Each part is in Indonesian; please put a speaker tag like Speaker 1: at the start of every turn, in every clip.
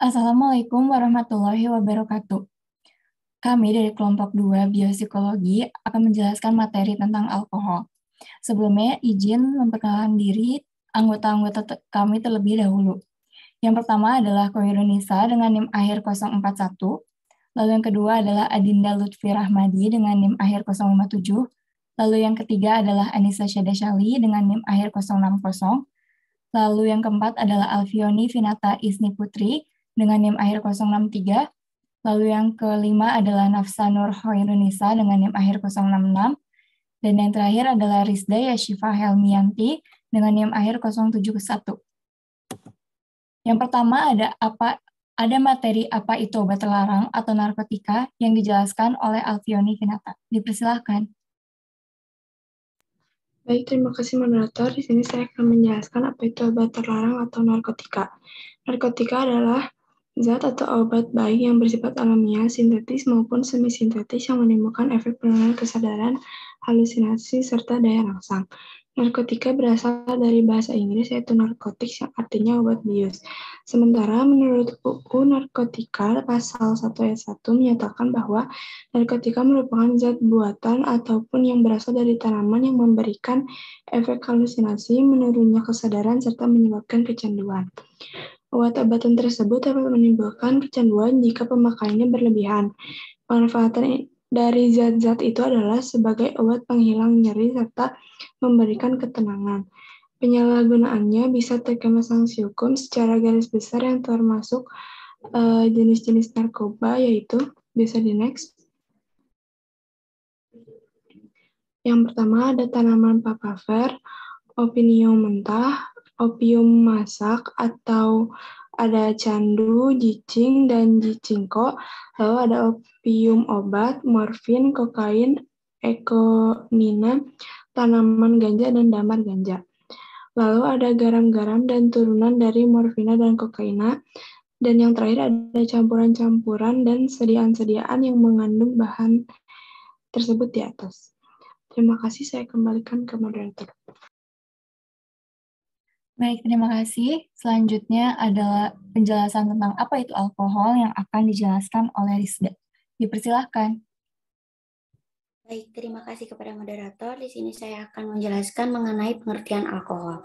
Speaker 1: Assalamualaikum warahmatullahi wabarakatuh. Kami dari kelompok 2 Biopsikologi akan menjelaskan materi tentang alkohol. Sebelumnya, izin memperkenalkan diri anggota-anggota kami terlebih dahulu. Yang pertama adalah Koirunisa dengan NIM akhir 041, lalu yang kedua adalah Adinda Lutfi Rahmadi dengan NIM akhir 057, lalu yang ketiga adalah Anissa Syadasyali dengan NIM akhir 060, lalu yang keempat adalah Alfioni Finata Isni Putri dengan NIM akhir 063, lalu yang kelima adalah Nafsa Nur Hoirunisa dengan NIM akhir 066, dan yang terakhir adalah Rizda Yashifa Helmianti dengan NIM akhir 071. Yang pertama ada materi apa itu obat terlarang atau narkotika yang dijelaskan oleh Alfioni Finata. Dipersilahkan.
Speaker 2: Baik, terima kasih moderator. Di sini saya akan menjelaskan apa itu obat terlarang atau narkotika. Narkotika adalah zat atau obat baik yang bersifat alamiah, sintetis maupun semi-sintetis yang menimbulkan efek penurunan kesadaran, halusinasi, serta daya rangsang. Narkotika berasal dari bahasa Inggris yaitu narcotics yang artinya obat bius. Sementara menurut UU Narkotika pasal 1 ayat 1 menyatakan bahwa narkotika merupakan zat buatan ataupun yang berasal dari tanaman yang memberikan efek halusinasi, menurunnya kesadaran, serta menyebabkan kecanduan. Obat-obatan tersebut dapat menimbulkan kecanduan jika pemakaiannya berlebihan. Manfaatan dari zat-zat itu adalah sebagai obat penghilang nyeri serta memberikan ketenangan. Penyalahgunaannya bisa terkena sanksi hukum secara garis besar yang termasuk jenis-jenis narkoba, yaitu bisa di next. Yang pertama ada tanaman papaver, opium mentah, opium masak, atau ada candu, jicing, dan jicingko. Lalu ada opium obat, morfin, kokain, ekonina, tanaman ganja, dan damar ganja. Lalu ada garam-garam dan turunan dari morfina dan kokaina. Dan yang terakhir ada campuran-campuran dan sediaan-sediaan yang mengandung bahan tersebut di atas. Terima kasih, saya kembalikan ke moderator.
Speaker 1: Baik, terima kasih. Selanjutnya adalah penjelasan tentang apa itu alkohol yang akan dijelaskan oleh Rizda. Dipersilahkan.
Speaker 3: Baik, terima kasih kepada moderator. Di sini saya akan menjelaskan mengenai pengertian alkohol.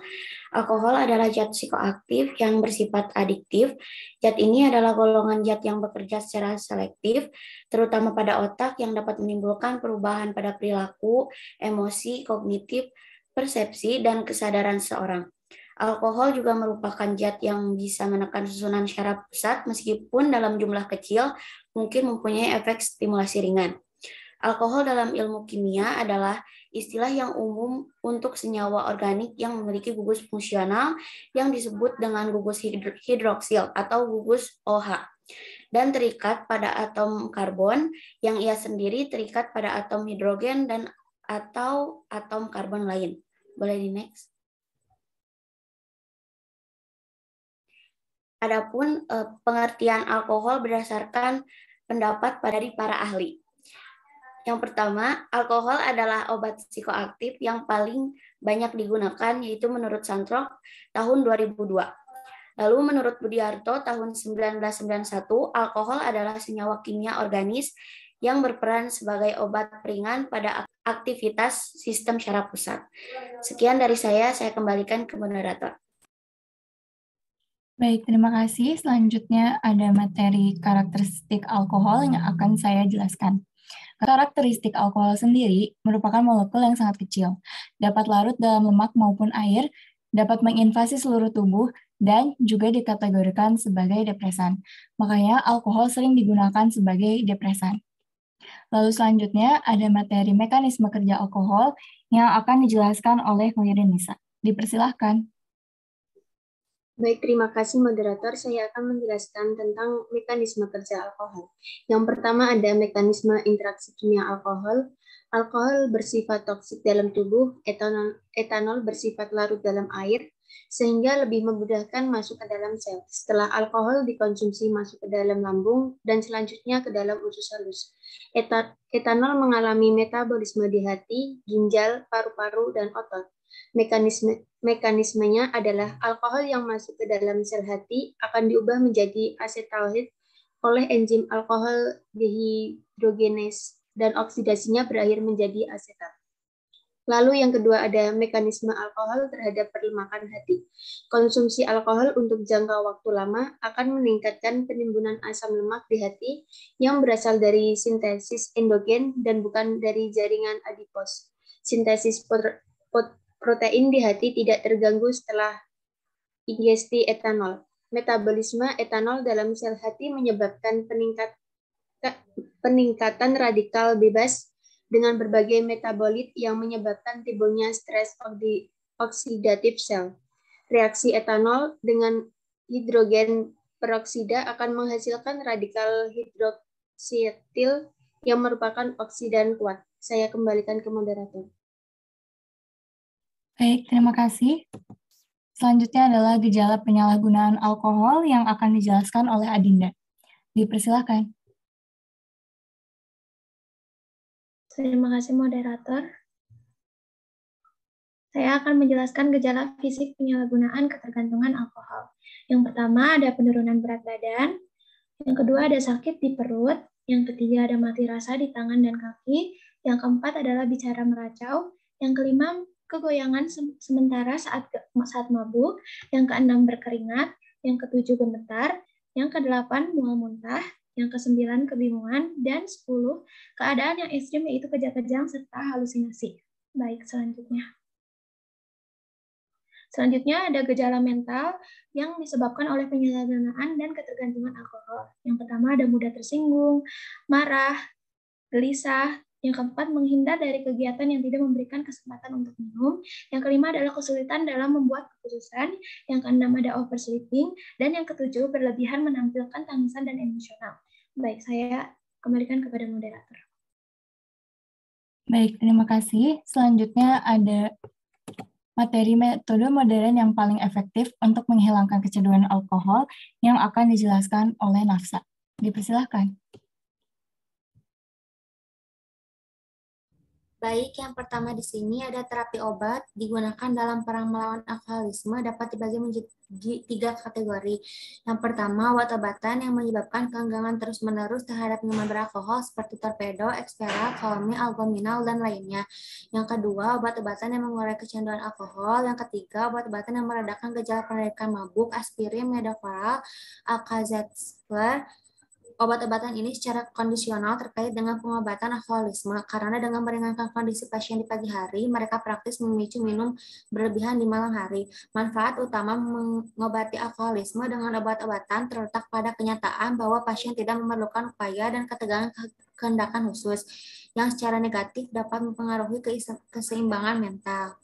Speaker 3: Alkohol adalah zat psikoaktif yang bersifat adiktif. Zat ini adalah golongan zat yang bekerja secara selektif, terutama pada otak yang dapat menimbulkan perubahan pada perilaku, emosi, kognitif, persepsi, dan kesadaran seseorang. Alkohol juga merupakan zat yang bisa menekan susunan syaraf pusat meskipun dalam jumlah kecil mungkin mempunyai efek stimulasi ringan. Alkohol dalam ilmu kimia adalah istilah yang umum untuk senyawa organik yang memiliki gugus fungsional yang disebut dengan gugus hidroksil atau gugus OH dan terikat pada atom karbon yang ia sendiri terikat pada atom hidrogen dan atau atom karbon lain. Boleh di next. Adapun pengertian alkohol berdasarkan pendapat dari para ahli. Yang pertama, alkohol adalah obat psikoaktif yang paling banyak digunakan, yaitu menurut Santrok tahun 2002. Lalu menurut Budiarto tahun 1991, alkohol adalah senyawa kimia organis yang berperan sebagai obat peringan pada aktivitas sistem syaraf pusat. Sekian dari saya kembalikan ke moderator.
Speaker 1: Baik, terima kasih. Selanjutnya ada materi karakteristik alkohol yang akan saya jelaskan. Karakteristik alkohol sendiri merupakan molekul yang sangat kecil, dapat larut dalam lemak maupun air, dapat menginvasi seluruh tubuh, dan juga dikategorikan sebagai depresan. Makanya alkohol sering digunakan sebagai depresan. Lalu selanjutnya ada materi mekanisme kerja alkohol yang akan dijelaskan oleh Hoirunisa. Dipersilahkan.
Speaker 4: Baik, terima kasih moderator. Saya akan menjelaskan tentang mekanisme kerja alkohol. Yang pertama ada mekanisme interaksi kimia alkohol. Alkohol bersifat toksik dalam tubuh, etanol bersifat larut dalam air, sehingga lebih memudahkan masuk ke dalam sel. Setelah alkohol dikonsumsi masuk ke dalam lambung dan selanjutnya ke dalam usus halus. Etanol mengalami metabolisme di hati, ginjal, paru-paru, dan otot. Mekanismenya adalah alkohol yang masuk ke dalam sel hati akan diubah menjadi asetaldehyde oleh enzim alkohol dehidrogenase dan oksidasinya berakhir menjadi asetat. Lalu yang kedua ada mekanisme alkohol terhadap perlemakan hati. Konsumsi alkohol untuk jangka waktu lama akan meningkatkan penimbunan asam lemak di hati yang berasal dari sintesis endogen dan bukan dari jaringan adipos. Sintesis protein di hati tidak terganggu setelah ingesti etanol. Metabolisme etanol dalam sel hati menyebabkan peningkatan radikal bebas dengan berbagai metabolit yang menyebabkan timbulnya stres oksidatif sel. Reaksi etanol dengan hidrogen peroksida akan menghasilkan radikal hidroksidil yang merupakan oksidan kuat. Saya kembalikan ke moderator.
Speaker 1: Baik, terima kasih. Selanjutnya adalah gejala penyalahgunaan alkohol yang akan dijelaskan oleh Adinda. Dipersilakan.
Speaker 5: Terima kasih moderator. Saya akan menjelaskan gejala fisik penyalahgunaan ketergantungan alkohol. Yang pertama ada penurunan berat badan, yang kedua ada sakit di perut, yang ketiga ada mati rasa di tangan dan kaki, yang keempat adalah bicara meracau, yang kelima kegoyangan sementara saat mabuk, yang keenam berkeringat, yang ketujuh gemetar, yang kedelapan mual muntah, yang ke-9 kebingungan, dan 10 keadaan yang ekstrim yaitu kejang-kejang serta halusinasi. Baik, Selanjutnya ada gejala mental yang disebabkan oleh penyalahgunaan dan ketergantungan alkohol. Yang pertama ada mudah tersinggung, marah, gelisah. Yang keempat menghindar dari kegiatan yang tidak memberikan kesempatan untuk minum. Yang kelima adalah kesulitan dalam membuat keputusan. Yang keenam ada oversleeping. Dan yang ketujuh berlebihan menampilkan tangisan dan emosional. Baik, saya kembalikan kepada moderator.
Speaker 1: Baik, terima kasih. Selanjutnya ada materi metode modern yang paling efektif untuk menghilangkan kecanduan alkohol yang akan dijelaskan oleh Nafsa. Dipersilahkan.
Speaker 3: Baik, yang pertama di sini ada terapi obat digunakan dalam perang melawan alkoholisme dapat dibagi menjadi 3 kategori. Yang pertama, obat-obatan yang menyebabkan keenggangan terus-menerus terhadap minuman beralkohol seperti torpedo, Experal, Calmie, Algominal, dan lainnya. Yang kedua, obat-obatan yang mengurangi kecanduan alkohol. Yang ketiga, obat-obatan yang meredakan gejala penarikan mabuk, aspirin, Medoferal, Alka-Seltzer. Obat-obatan ini secara kondisional terkait dengan pengobatan alkoholisme karena dengan meringankan kondisi pasien di pagi hari, mereka praktis memicu minum berlebihan di malam hari. Manfaat utama mengobati alkoholisme dengan obat-obatan terletak pada kenyataan bahwa pasien tidak memerlukan upaya dan ketegangan kehendakan khusus, yang secara negatif dapat mempengaruhi keseimbangan mental.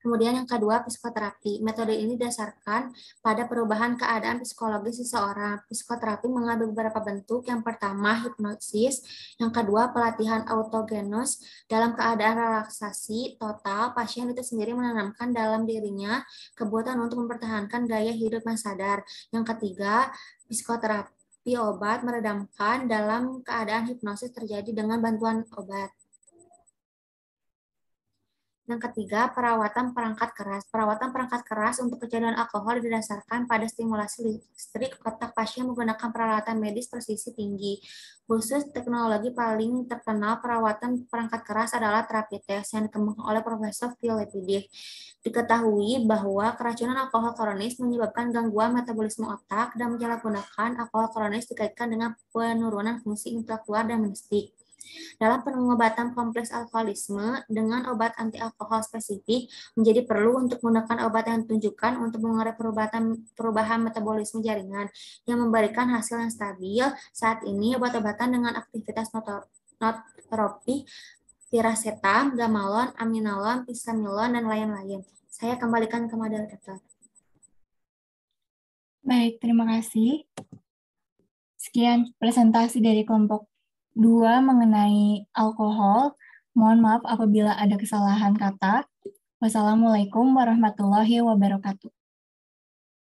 Speaker 3: Kemudian yang kedua, psikoterapi. Metode ini didasarkan pada perubahan keadaan psikologis seseorang. Psikoterapi mengambil beberapa bentuk. Yang pertama, hipnosis. Yang kedua, pelatihan autogenus. Dalam keadaan relaksasi total, pasien itu sendiri menanamkan dalam dirinya kebutuhan untuk mempertahankan gaya hidup yang sadar. Yang ketiga, psikoterapi obat meredamkan dalam keadaan hipnosis terjadi dengan bantuan obat. Yang ketiga, perawatan perangkat keras. Perawatan perangkat keras untuk kecanduan alkohol didasarkan pada stimulasi listrik otak pasien menggunakan peralatan medis presisi tinggi. Khusus teknologi paling terkenal perawatan perangkat keras adalah terapi tes yang dikembangkan oleh Profesor Phil Lepidiv. Diketahui bahwa keracunan alkohol kronis menyebabkan gangguan metabolisme otak dan menyalahgunakan alkohol kronis dikaitkan dengan penurunan fungsi intelektual dan mnestik. Dalam pengobatan kompleks alkoholisme dengan obat anti-alkohol spesifik, menjadi perlu untuk menggunakan obat yang ditunjukkan untuk mengurangi perubahan metabolisme jaringan yang memberikan hasil yang stabil. Saat ini, obat-obatan dengan aktivitas nootropik, piracetam, gamalon, aminalon, pisamilon, dan lain-lain. Saya kembalikan ke moderator.
Speaker 1: Baik, terima kasih. Sekian presentasi dari kelompok 2 mengenai alkohol. Mohon maaf apabila ada kesalahan kata. Wassalamualaikum warahmatullahi wabarakatuh.